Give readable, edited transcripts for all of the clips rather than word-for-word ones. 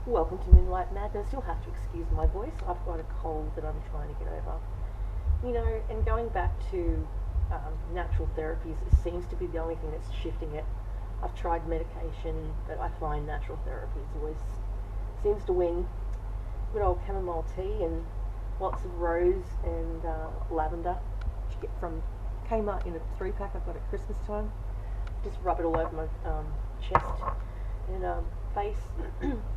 Welcome to Moonlight Madness. You'll have to excuse my voice. I've got a cold that I'm trying to get over. And going back to natural therapies, it seems to be the only thing that's shifting it. I've tried medication, but I find natural therapies always seems to win. Good old chamomile tea and lots of rose and lavender, which you get from Kmart in a 3-pack I've got at Christmas time. Just rub it all over my chest and face.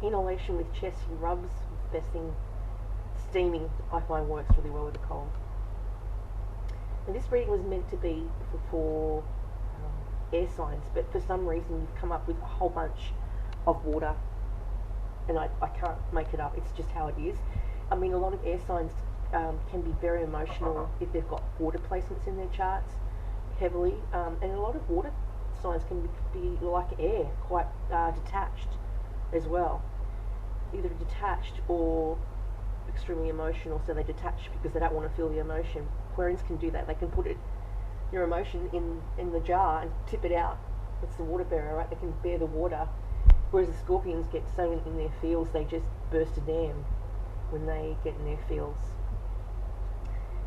Inhalation with chest rubs, best thing. Steaming I find works really well with a cold. And this reading was meant to be for air signs, but for some reason you've come up with a whole bunch of water, and I can't make it up, it's just how it is. I mean, a lot of air signs can be very emotional if they've got water placements in their charts heavily, and a lot of water signs can be like air, quite detached as well, either detached or extremely emotional, so they detach because they don't want to feel the emotion. Aquarians can do that. They can put your emotion in the jar and tip it out. It's the water bearer, right? They can bear the water, whereas the scorpions get so in their fields they just burst a dam when they get in their fields.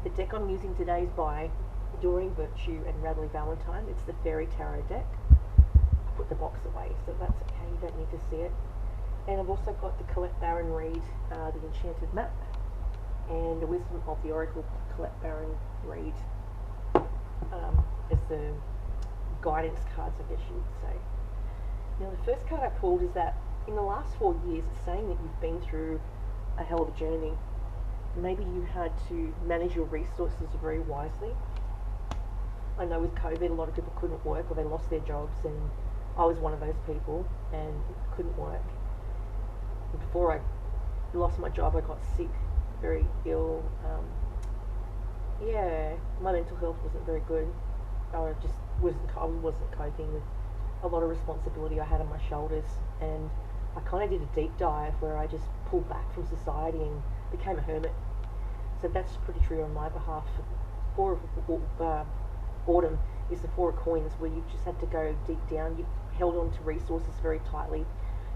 The deck I'm using today is by Doreen Virtue and Radley Valentine. It's the Fairy Tarot deck. I put the box away, so that's okay, you don't need to see it. And I've also got the Colette Baron Reid, the Enchanted Map, and the Wisdom of the Oracle, Colette Baron Reid, as the guidance cards, I guess you would say. Now, the first card I pulled is that in the last 4 years, it's saying that you've been through a hell of a journey. Maybe you had to manage your resources very wisely. I know with COVID, a lot of people couldn't work or they lost their jobs, and I was one of those people and couldn't work. Before I lost my job, I got sick, very ill. My mental health wasn't very good. I wasn't coping with a lot of responsibility I had on my shoulders, and I kind of did a deep dive where I just pulled back from society and became a hermit. So that's pretty true on my behalf. Four of autumn is the 4 of coins, where you just had to go deep down. You held on to resources very tightly.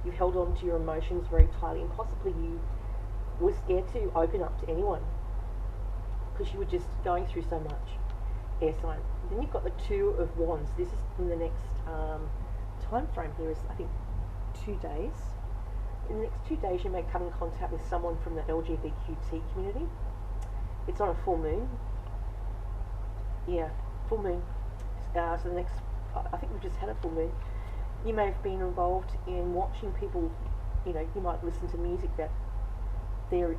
You held on to your emotions very tightly, and possibly you were scared to open up to anyone because you were just going through so much. Air sign. Then you've got the 2 of Wands. This is in the next time frame here is, I think, 2 days. In the next 2 days, you may come in contact with someone from the LGBTQ community. It's on a full moon. Yeah, full moon. So the next, I think we've just had a full moon. You may have been involved in watching people, you might listen to music that they're,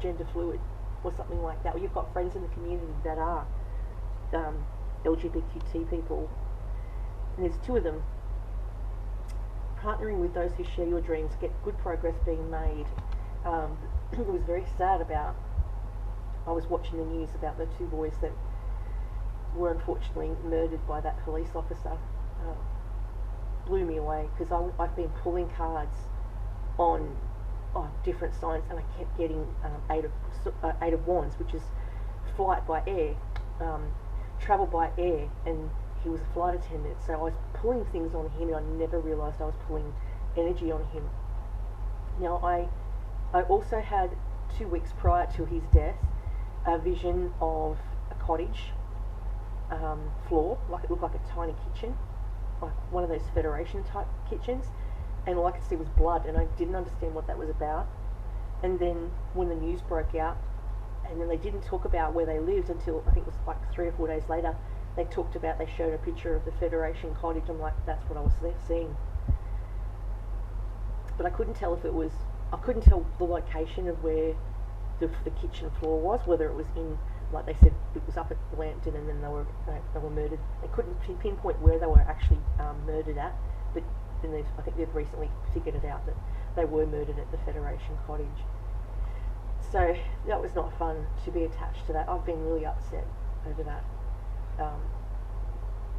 gender fluid or something like that. Or you've got friends in the community that are LGBTQ people. And there's 2 of them. Partnering with those who share your dreams, get good progress being made. It was very sad I was watching the news about the 2 boys that were unfortunately murdered by that police officer. Blew me away, because I've been pulling cards on different signs, and I kept getting 8 of Wands, which is flight by air, travel by air, and he was a flight attendant, so I was pulling things on him, and I never realised I was pulling energy on him. Now, I also had 2 weeks prior to his death a vision of a cottage floor, like it looked like a tiny kitchen, like one of those Federation type kitchens, and all I could see was blood, and I didn't understand what that was about. And then when the news broke out, and then they didn't talk about where they lived until I think it was like 3 or 4 days later, they showed a picture of the Federation cottage. I'm like, that's what I was seeing. But I couldn't tell the location of where the kitchen floor was, whether it was in, like they said, it was up at Lambton, and then they were murdered. They couldn't pinpoint where they were actually murdered at, but then I think they've recently figured it out that they were murdered at the Federation cottage. So that was not fun to be attached to that. I've been really upset over that.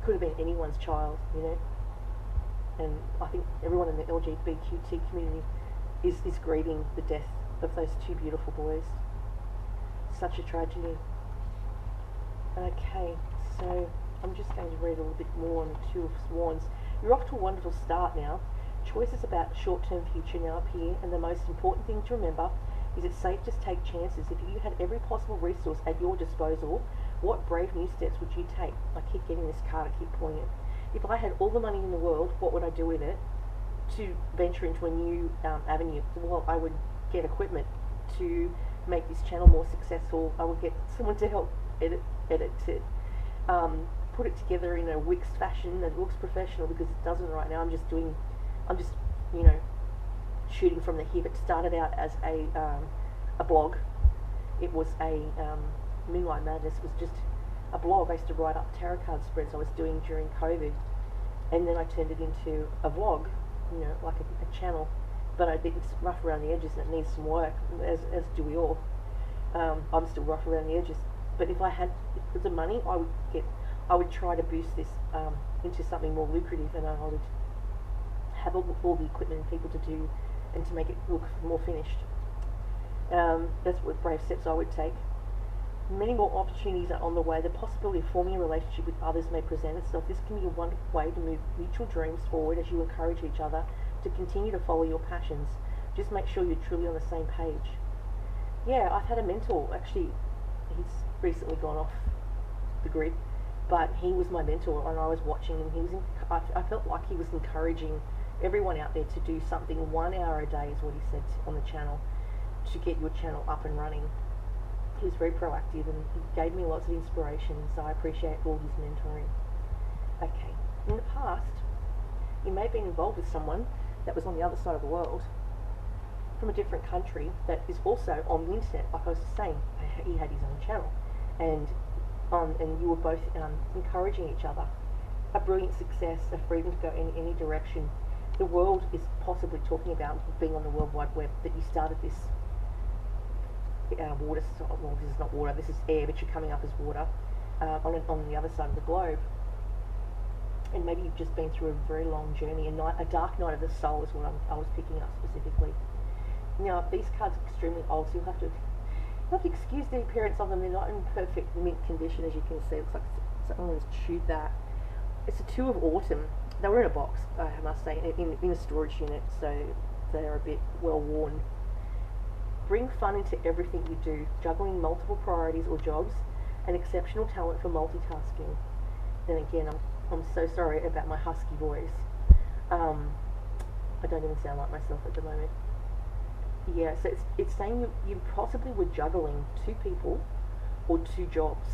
Could have been anyone's child, and I think everyone in the LGBTQ community is grieving the death of those 2 beautiful boys. Such a tragedy. Okay, so I'm just going to read a little bit more on the 2 of Wands. You're off to a wonderful start now. Choices about short-term future now appear, and the most important thing to remember is it's safe to take chances. If you had every possible resource at your disposal, what brave new steps would you take? I keep getting this card, I keep pulling it. If I had all the money in the world, what would I do with it to venture into a new avenue? Well, I would get equipment to make this channel more successful. I would get someone to help edit it, put it together in a Wix fashion that looks professional, because it doesn't right now. I'm just you know, shooting from the hip. It started out as a blog. It was a Moonlight Madness was just a blog. I used to write up tarot card spreads I was doing during COVID, and then I turned it into a vlog, you know, like a channel. But it's rough around the edges and it needs some work, as do we all. I'm still rough around the edges. But if I had the money, I would try to boost this into something more lucrative, and I would have all the equipment and people to do and to make it look more finished. That's what brave steps I would take. Many more opportunities are on the way. The possibility of forming a relationship with others may present itself. This can be one way to move mutual dreams forward as you encourage each other to continue to follow your passions. Just make sure you're truly on the same page. Yeah, I've had a mentor, actually, he's recently gone off the grid, but he was my mentor, and I was watching, and I felt like he was encouraging everyone out there to do something 1 hour a day, is what he said on the channel, to get your channel up and running. He was very proactive, and he gave me lots of inspiration, so I appreciate all his mentoring. Okay, in the past, you may have been involved with someone that was on the other side of the world, from a different country, that is also on the internet. Like I was saying, he had his own channel, and you were both encouraging each other. A brilliant success, a freedom to go in any direction. The world is possibly talking about being on the World Wide Web, that you started this water, well, this is not water, this is air, but you're coming up as water on the other side of the globe. And maybe you've just been through a very long journey, a dark night of the soul is what I was picking up specifically. Now, these cards are extremely old, so you'll have to excuse the appearance of them. They're not in perfect mint condition, as you can see. It looks like someone's chewed that. It's a Two of Autumn. They were in a box, I must say, in a storage unit, so they're a bit well worn. Bring fun into everything you do, juggling multiple priorities or jobs, and exceptional talent for multitasking. Then again, I'm so sorry about my husky voice. I don't even sound like myself at the moment. Yeah, so it's saying you possibly were juggling 2 people or 2 jobs.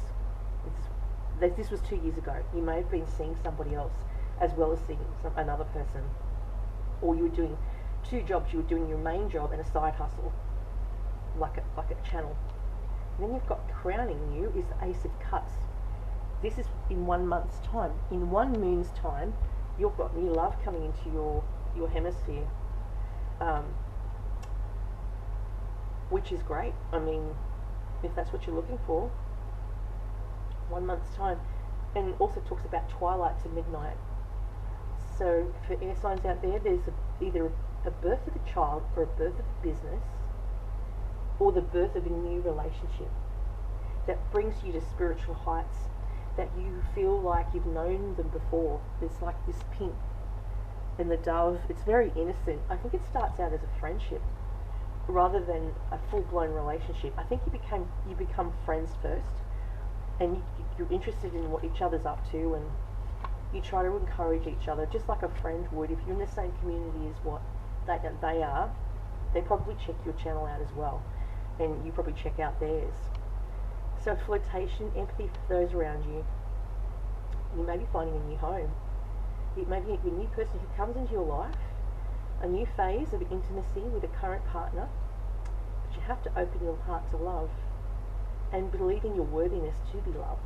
This was 2 years ago. You may have been seeing somebody else as well as seeing another person. Or you were doing 2 jobs. You were doing your main job and a side hustle, like a channel. And then you've got crowning you is the Ace of Cups. This is in 1 month's time. In 1 moon's time, you've got new love coming into your hemisphere. Which is great. I mean, if that's what you're looking for. 1 month's time. And it also talks about twilight to midnight. So for air signs out there, there's either a birth of a child or a birth of a business, or the birth of a new relationship that brings you to spiritual heights, that you feel like you've known them before. There's like this pink and the dove. It's very innocent. I think it starts out as a friendship rather than a full-blown relationship. I think you become friends first, and you're interested in what each other's up to, and you try to encourage each other just like a friend would. If you're in the same community as what they are, they probably check your channel out as well, and you probably check out theirs. So flirtation, empathy for those around you. You may be finding a new home. It may be a new person who comes into your life, a new phase of intimacy with a current partner, but you have to open your heart to love and believe in your worthiness to be loved.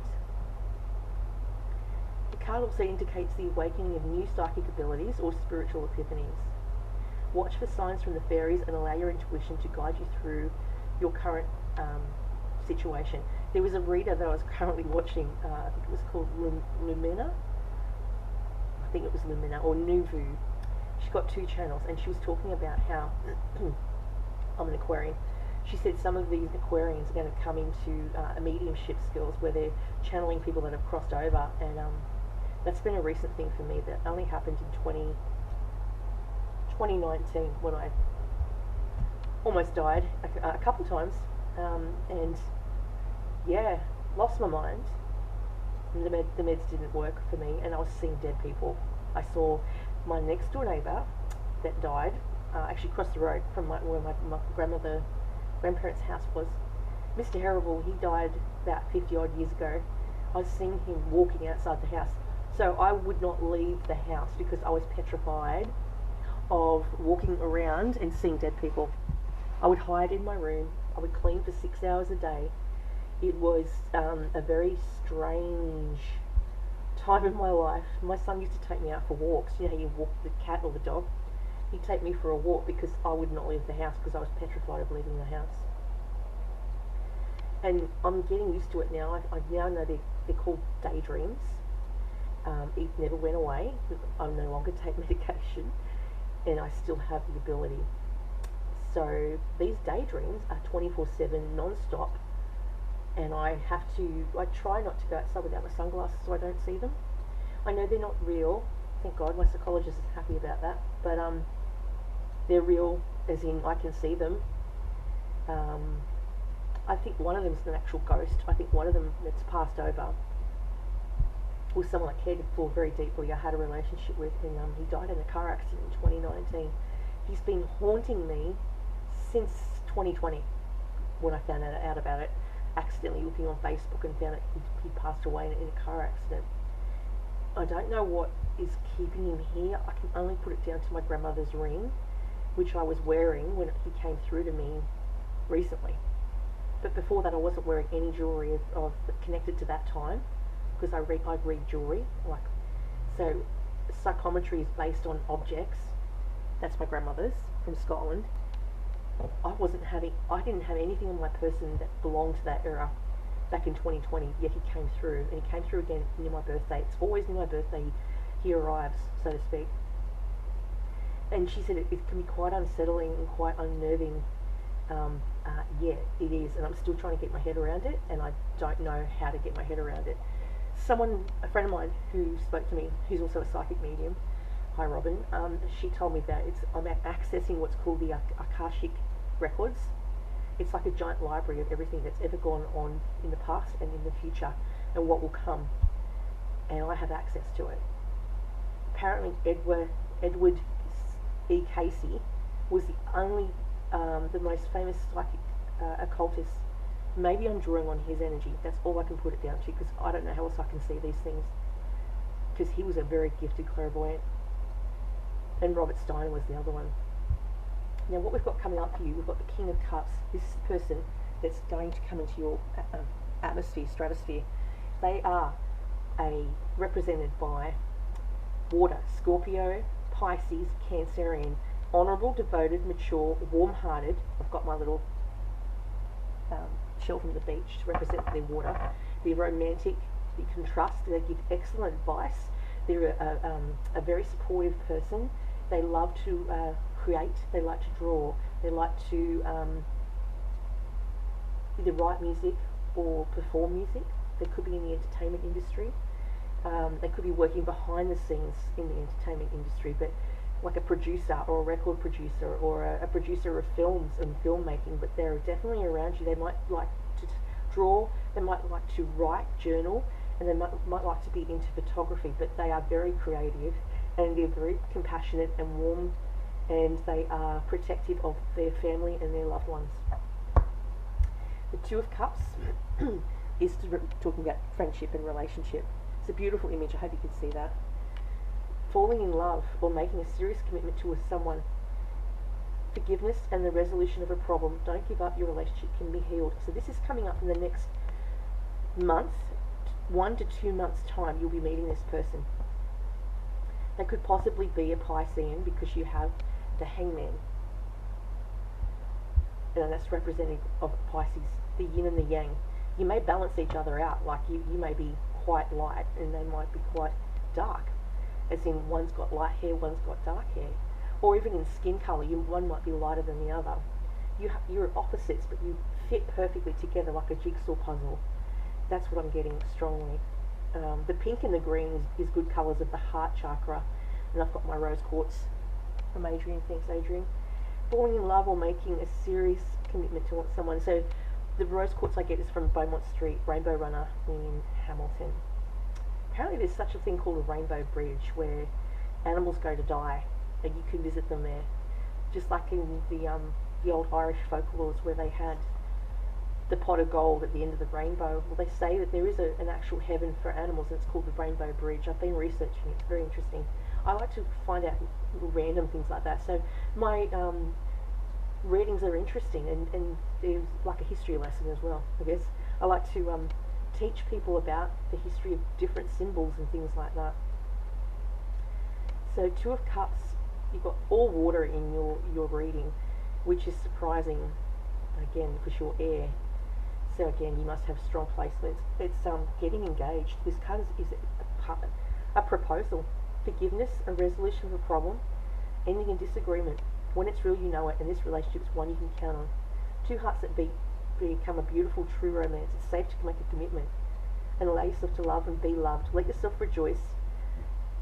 The card also indicates the awakening of new psychic abilities or spiritual epiphanies. Watch for signs from the fairies and allow your intuition to guide you through your current situation. There was a reader that I was currently watching, I think it was called Lumina. I think it was Lumina, or Nuvu. She's got 2 channels, and she was talking about how, I'm an Aquarian, she said some of these Aquarians are going to come into a mediumship skills where they're channeling people that have crossed over, and that's been a recent thing for me that only happened in 2019 when I almost died a couple of times, and yeah, lost my mind. The meds didn't work for me, and I was seeing dead people. I saw my next door neighbour that died, actually across the road from where my grandparents' house was. Mr. Terrible, he died about 50 odd years ago. I was seeing him walking outside the house. So I would not leave the house because I was petrified of walking around and seeing dead people. I would hide in my room. I would clean for 6 hours a day. It was a very strange time in my life. My son used to take me out for walks. You know how you walk the cat or the dog? He'd take me for a walk because I would not leave the house because I was petrified of leaving the house. And I'm getting used to it now. I now know they're called daydreams. It never went away. I no longer take medication, and I still have the ability. So these daydreams are 24/7, non-stop, and I try not to go outside without my sunglasses so I don't see them. I know they're not real. Thank God, my psychologist is happy about that. But they're real, as in I can see them. I think one of them is an actual ghost. I think one of them that's passed over was someone I cared for very deeply. I had a relationship with, and he died in a car accident in 2019. He's been haunting me since 2020 when I found out about it, accidentally looking on Facebook and found out he passed away in a car accident. I don't know what is keeping him here. I can only put it down to my grandmother's ring, which I was wearing when he came through to me recently. But before that, I wasn't wearing any jewellery of connected to that time, because I read jewellery. So psychometry is based on objects. That's my grandmother's from Scotland. I didn't have anything on my person that belonged to that era back in 2020, yet he came through, and he came through again near my birthday. It's always near my birthday he arrives, so to speak. And she said it can be quite unsettling and quite unnerving. Yeah, it is, and I'm still trying to get my head around it, and I don't know how to get my head around it. A friend of mine who spoke to me, who's also a psychic medium, hi Robin, she told me that I'm accessing what's called the Akashic records. It's like a giant library of everything that's ever gone on in the past and in the future, and what will come, and I have access to it. Apparently Edward E. Casey was the most famous psychic occultist. Maybe I'm drawing on his energy. That's all I can put it down to, because I don't know how else I can see these things, because he was a very gifted clairvoyant. And Robert Stein was the other one. Now what we've got coming up for you, we've got the King of Cups. This is the person that's going to come into your atmosphere, stratosphere. They are represented by water, Scorpio, Pisces, Cancerian, honourable, devoted, mature, warm-hearted. I've got my little shell from the beach to represent their water. They're romantic, you can trust, they give excellent advice. They're a very supportive person. They love to create, they like to draw, they like to either write music or perform music. They could be in the entertainment industry. They could be working behind the scenes in the entertainment industry, but like a producer or a record producer or a producer of films and filmmaking, but they're definitely around you. They might like to draw, they might like to write, journal, and they might like to be into photography, but they are very creative, and they're very compassionate and warm, and they are protective of their family and their loved ones. The Two of Cups is talking about friendship and relationship. It's a beautiful image, I hope you can see that. Falling in love or making a serious commitment to someone. Forgiveness and the resolution of a problem. Don't give up, your relationship can be healed. So this is coming up in the next month, 1 to 2 months time, you'll be meeting this person. They could possibly be a Piscean because you have the Hangman. And that's representative of Pisces, the yin and the yang. You may balance each other out, like you may be quite light and they might be quite dark. As in one's got light hair, one's got dark hair. Or even in skin colour, one might be lighter than the other. You're opposites, but you fit perfectly together like a jigsaw puzzle. That's what I'm getting strongly. The pink and the green is good colours of the heart chakra. And I've got my rose quartz from Adrian. Thanks, Adrian. Falling in love or making a serious commitment to someone. So the rose quartz I get is from Beaumont Street, Rainbow Runner in Hamilton. Apparently there's such a thing called a rainbow bridge where animals go to die and you can visit them there. Just like in the old Irish folklores where they had the pot of gold at the end of the rainbow. Well, they say that there is an actual heaven for animals, and it's called the Rainbow Bridge. I've been researching it. It's very interesting. I like to find out little random things like that. So my readings are interesting, and there's like a history lesson as well, I guess. I like to teach people about the history of different symbols and things like that. So Two of Cups, you've got all water in your reading, which is surprising, again, because you're air. So again, you must have strong placements. It's getting engaged. This card is a proposal, forgiveness, a resolution of a problem, ending a disagreement. When it's real, you know it, and this relationship is one you can count on. Two hearts that beat become a beautiful, true romance. It's safe to make a commitment and allow yourself to love and be loved. Let yourself rejoice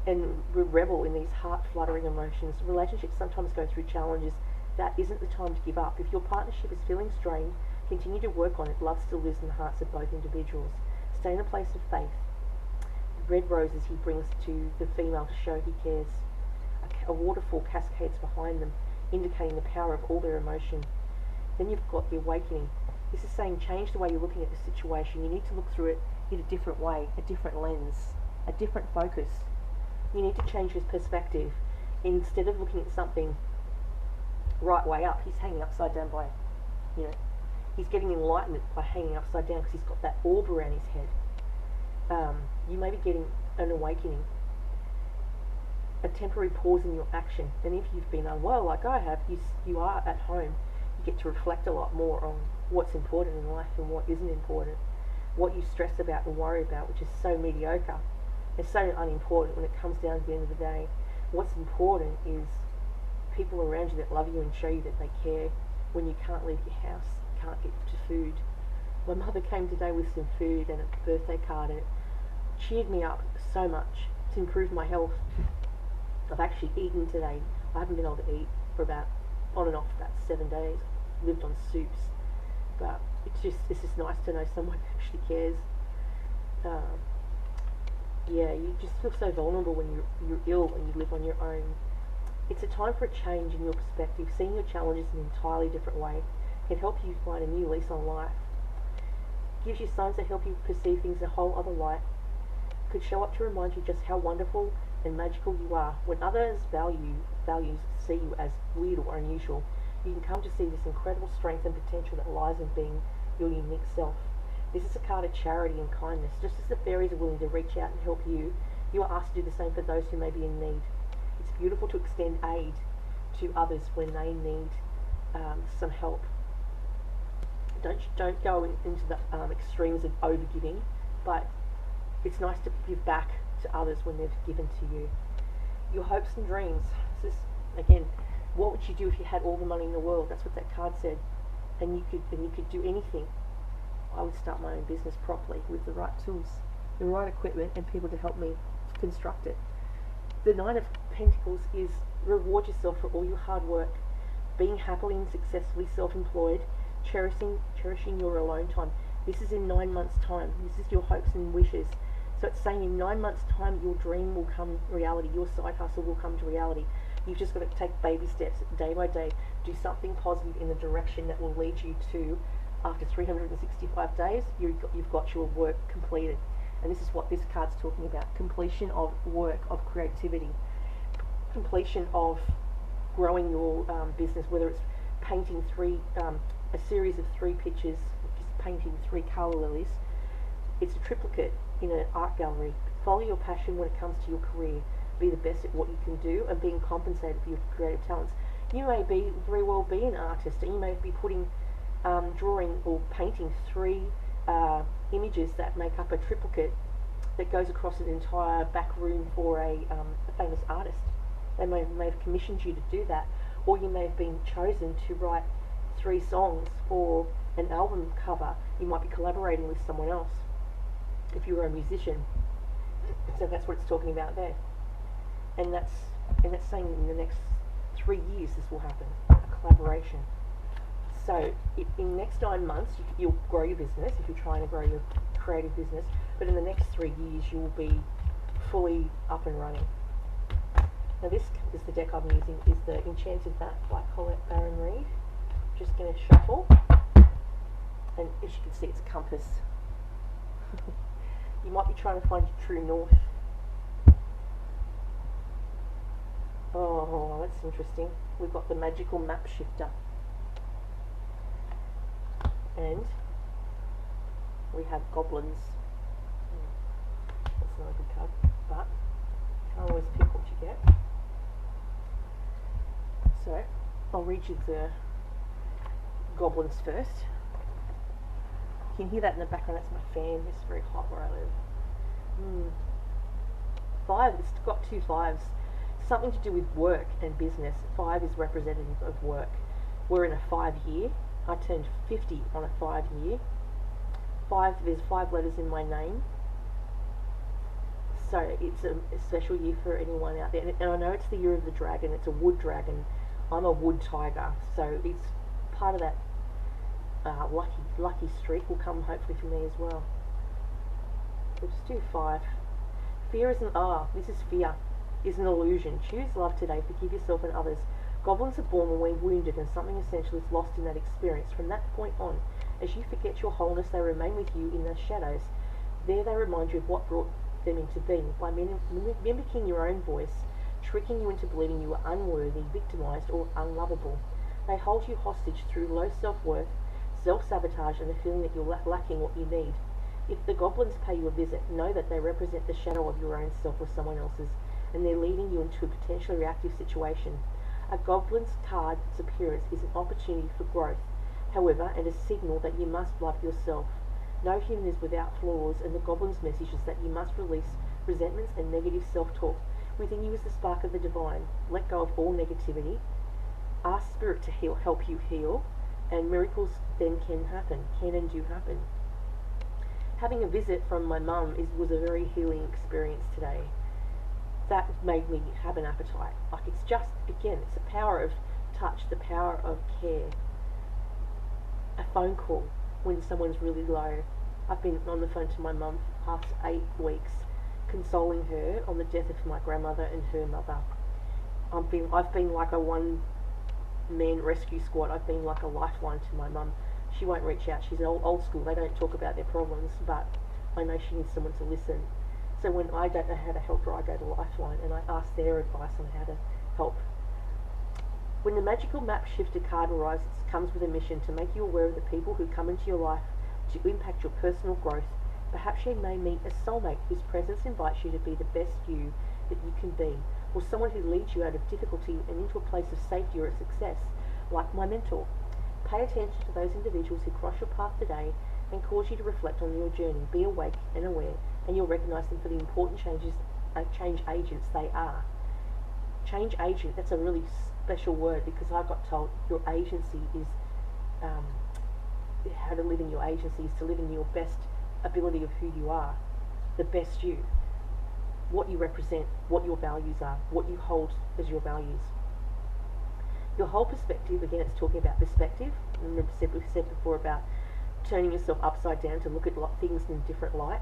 and revel in these heart-fluttering emotions. Relationships sometimes go through challenges. That isn't the time to give up. If your partnership is feeling strained, continue to work on it. Love still lives in the hearts of both individuals. Stay in a place of faith. The red roses he brings to the female to show he cares. A waterfall cascades behind them, indicating the power of all their emotion. Then you've got the awakening. This is saying change the way you're looking at the situation. You need to look through it in a different way, a different lens, a different focus. You need to change his perspective. Instead of looking at something right way up, he's hanging upside down by, he's getting enlightenment by hanging upside down because he's got that orb around his head. You may be getting an awakening, a temporary pause in your action. And if you've been unwell, like I have, you are at home. You get to reflect a lot more on what's important in life and what isn't important, what you stress about and worry about, which is so mediocre. It's so unimportant when it comes down to the end of the day. What's important is people around you that love you and show you that they care when you can't leave your house, can't get to food. My mother came today with some food and a birthday card, and it cheered me up so much to improve my health. I've actually eaten today. I haven't been able to eat for about, on and off, about 7 days. Lived on soups. But it's just nice to know someone actually cares. Yeah, you just feel so vulnerable when you're ill and you live on your own. It's a time for a change in your perspective. Seeing your challenges in an entirely different way can help you find a new lease on life. Gives you signs that help you perceive things in a whole other light. Could show up to remind you just how wonderful and magical you are. When others values see you as weird or unusual, you can come to see this incredible strength and potential that lies in being your unique self. This is a card of charity and kindness. Just as the fairies are willing to reach out and help you, you are asked to do the same for those who may be in need. It's beautiful to extend aid to others when they need some help. Don't go into the extremes of overgiving, but it's nice to give back to others when they've given to you. Your hopes and dreams. This is, again, what would you do if you had all the money in the world? That's what that card said. And you could do anything. I would start my own business properly with the right tools, the right equipment, and people to help me construct it. The Nine of Pentacles is reward yourself for all your hard work, being happily and successfully self-employed, cherishing your alone time. This is in 9 months' time. This is your hopes and wishes. So it's saying in 9 months' time, your dream will come reality. Your side hustle will come to reality. You've just got to take baby steps, day by day. Do something positive in the direction that will lead you to, after 365 days, you've got your work completed. And this is what this card's talking about. Completion of work, of creativity. Completion of growing your business, whether it's painting a series of 3 pictures, just painting 3 colour lilies. It's a triplicate in an art gallery. Follow your passion when it comes to your career. Be the best at what you can do and being compensated for your creative talents. You may very well be an artist, and you may be drawing or painting 3 images that make up a triplicate that goes across an entire back room for a famous artist. They may have commissioned you to do that, or you may have been chosen to write 3 songs for an album cover. You might be collaborating with someone else if you were a musician. So that's what it's talking about there. And that's saying in the next 3 years this will happen, a collaboration. So in the next 9 months, you'll grow your business if you're trying to grow your creative business, but in the next 3 years, you will be fully up and running. Now this is the deck I'm using, is the Enchanted Map by Colette Baron Reid. Just going to shuffle, and as you can see, it's a compass. You might be trying to find your true north. Oh, that's interesting. We've got the Magical Map Shifter. And we have goblins. That's not a good card, but you can't always pick what you get. So, I'll read you the goblins first. You can hear that in the background, that's my fan. It's very hot where I live. 5, it's got 2 5s. Something to do with work and business. 5 is representative of work. We're in a 5-year. I turned 50 on a 5-year. There's 5 letters in my name. So it's a special year for anyone out there. And I know it's the year of the dragon. It's a wood dragon. I'm a wood tiger. So it's part of that lucky streak will come hopefully for me as well. We'll just do 5. Fear isn't, this is fear, is an illusion. Choose love today, forgive yourself and others. Goblins are born when we're wounded and something essential is lost in that experience. From that point on, as you forget your wholeness, they remain with you in the shadows. There they remind you of what brought them into being. By mimicking your own voice, tricking you into believing you are unworthy, victimized, or unlovable. They hold you hostage through low self-worth, self-sabotage, and the feeling that you're lacking what you need. If the goblins pay you a visit, know that they represent the shadow of your own self or someone else's, and they're leading you into a potentially reactive situation. A goblin's card's appearance is an opportunity for growth, however, and a signal that you must love yourself. No human is without flaws, and the goblin's message is that you must release resentments and negative self-talk. Within you is the spark of the divine. Let go of all negativity. Ask Spirit to help you heal, and miracles then can and do happen. Having a visit from my mum was a very healing experience today. That made me have an appetite. Like, it's just, again, it's the power of touch, the power of care. A phone call when someone's really low. I've been on the phone to my mum for the past 8 weeks, consoling her on the death of my grandmother and her mother. I've been like a one-man rescue squad. I've been like a lifeline to my mum. She won't reach out. She's old school. They don't talk about their problems, but I know she needs someone to listen. So when I don't know how to help her, I go to Lifeline and I ask their advice on how to help. When the Magical Map Shifter card arrives, it comes with a mission to make you aware of the people who come into your life to impact your personal growth. Perhaps you may meet a soulmate whose presence invites you to be the best you that you can be, or someone who leads you out of difficulty and into a place of safety or success, like my mentor. Pay attention to those individuals who cross your path today and cause you to reflect on your journey. Be awake and aware, and you'll recognize them for the important change agents they are. Change agent, that's a really special word, because I got told your agency is, how to live in your agency is to live in your best ability of who you are, the best you, what you represent, what your values are, what you hold as your values. Your whole perspective, again, it's talking about perspective. Remember we said before about turning yourself upside down to look at things in a different light.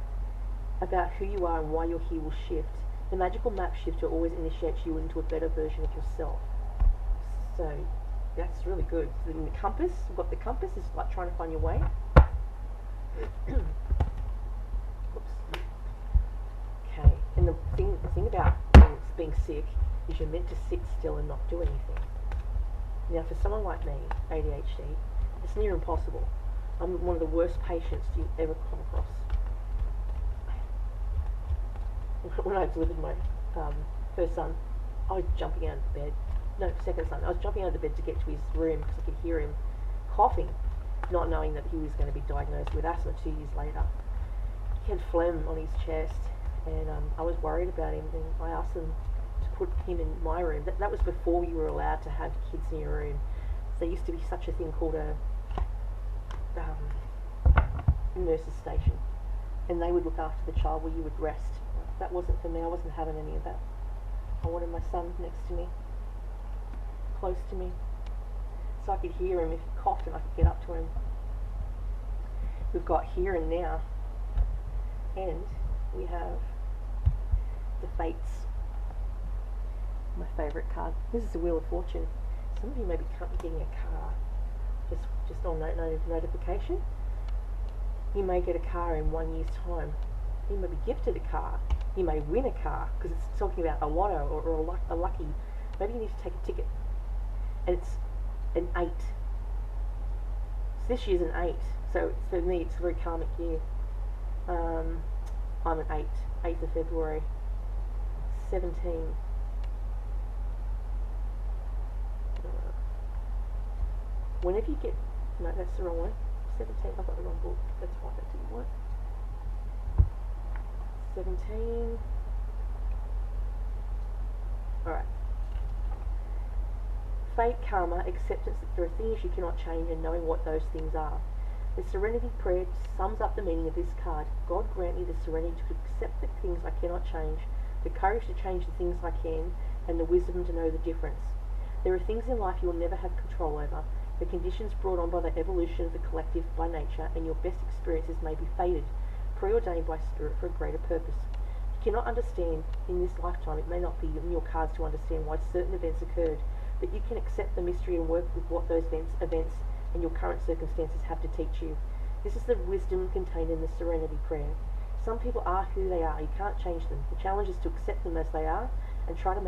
About who you are and why you're here will shift. The Magical Map Shifter always initiates you into a better version of yourself. So that's really good. Then the compass, we've got the compass, is like trying to find your way. Oops. Okay, and the thing about being sick is you're meant to sit still and not do anything. Now, for someone like me, ADHD, it's near impossible. I'm one of the worst patients you ever come across. When I delivered my first son, I was jumping out of bed. No, second son. I was jumping out of the bed to get to his room because I could hear him coughing, not knowing that he was going to be diagnosed with asthma 2 years later. He had phlegm on his chest, and I was worried about him, and I asked them to put him in my room. That was before you were allowed to have kids in your room. There used to be such a thing called a nurse's station, and they would look after the child where you would rest. That wasn't for me. I wasn't having any of that. I wanted my son next to me. close to me, so I could hear him if he coughed and I could get up to him. We've got here and now, and we have the Fates, my favourite card. This is the Wheel of Fortune. Some of you may be getting a car just on notification. You may get a car in 1 year's time. You may be gifted a car. You may win a car, because it's talking about a lotto or a lucky. Maybe you need to take a ticket. And it's an 8. So this year's an 8. So for me, it's a very karmic year. I'm an 8. 8th of February. 17. Whenever you get... No, that's the wrong one. 17. I've got the wrong book. That's why that didn't work. 17. Alright. Fate, karma, acceptance that there are things you cannot change, and knowing what those things are. The Serenity Prayer sums up the meaning of this card. God grant me the serenity to accept the things I cannot change, the courage to change the things I can, and the wisdom to know the difference. There are things in life you will never have control over, the conditions brought on by the evolution of the collective by nature, and your best experiences may be fated, preordained by spirit for a greater purpose. You cannot understand in this lifetime, it may not be in your cards to understand why certain events occurred, but you can accept the mystery and work with what those events and your current circumstances have to teach you. This is the wisdom contained in the Serenity Prayer. Some people are who they are. You can't change them. The challenge is to accept them as they are and try not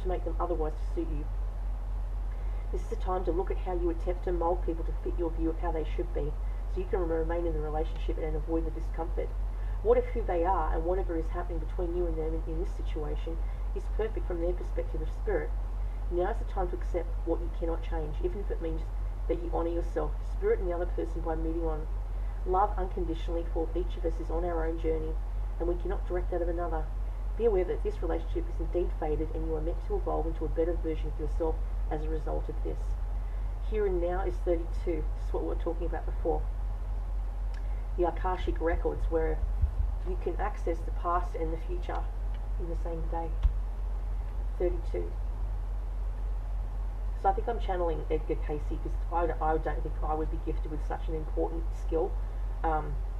to make them otherwise to suit you. This is a time to look at how you attempt to mold people to fit your view of how they should be, so you can remain in the relationship and avoid the discomfort. What if who they are and whatever is happening between you and them in this situation is perfect from their perspective of spirit? Now is the time to accept what you cannot change, even if it means that you honour yourself, spirit, and the other person by moving on. Love unconditionally, for each of us is on our own journey, and we cannot direct that of another. Be aware that this relationship is indeed fated, and you are meant to evolve into a better version of yourself as a result of this. Here and now is 32. This is what we were talking about before. The Akashic Records, where you can access the past and the future in the same day. 32. So I think I'm channeling Edgar Cayce, because I don't think I would be gifted with such an important skill.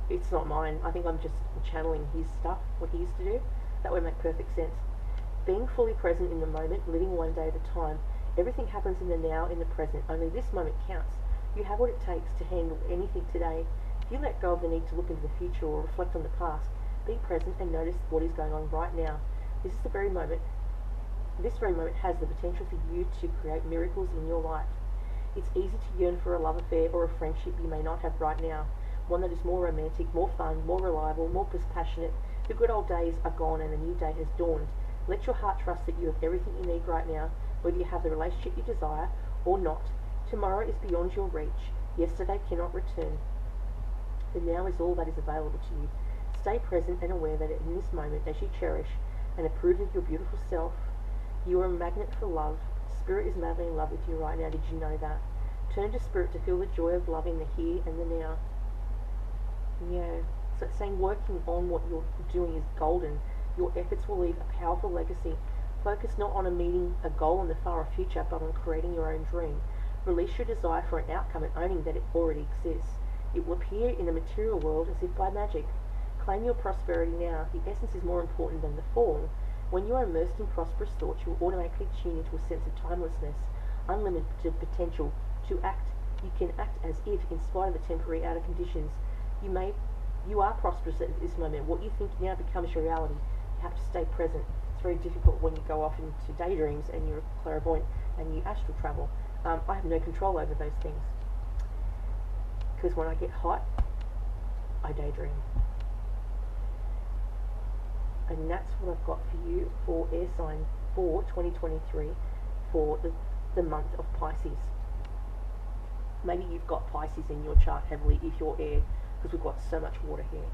It's not mine. I think I'm just channeling his stuff, what he used to do. That would make perfect sense. Being fully present in the moment, living one day at a time. Everything happens in the now, in the present. Only this moment counts. You have what it takes to handle anything today. If you let go of the need to look into the future or reflect on the past, be present and notice what is going on right now. This very moment has the potential for you to create miracles in your life. It's easy to yearn for a love affair or a friendship you may not have right now, one that is more romantic, more fun, more reliable, more passionate. The good old days are gone and a new day has dawned. Let your heart trust that you have everything you need right now, whether you have the relationship you desire or not. Tomorrow is beyond your reach. Yesterday cannot return. The now is all that is available to you. Stay present and aware that in this moment, as you cherish and approve of your beautiful self, you are a magnet for love. Spirit is madly in love with you right now. Did you know that? Turn to Spirit to feel the joy of love in the here and the now. Yeah. So it's saying working on what you're doing is golden. Your efforts will leave a powerful legacy. Focus not on meeting a goal in the far future, but on creating your own dream. Release your desire for an outcome and owning that it already exists. It will appear in the material world as if by magic. Claim your prosperity now. The essence is more important than the form. When you are immersed in prosperous thoughts, you will automatically tune into a sense of timelessness, unlimited potential to act. You can act as if, in spite of the temporary outer conditions, you are prosperous at this moment. What you think now becomes your reality. You have to stay present. It's very difficult when you go off into daydreams and you're clairvoyant and you astral travel. I have no control over those things, because when I get hot, I daydream. And that's what I've got for you for air sign for 2023 for the month of Pisces. Maybe you've got Pisces in your chart heavily if you're air, because we've got so much water here.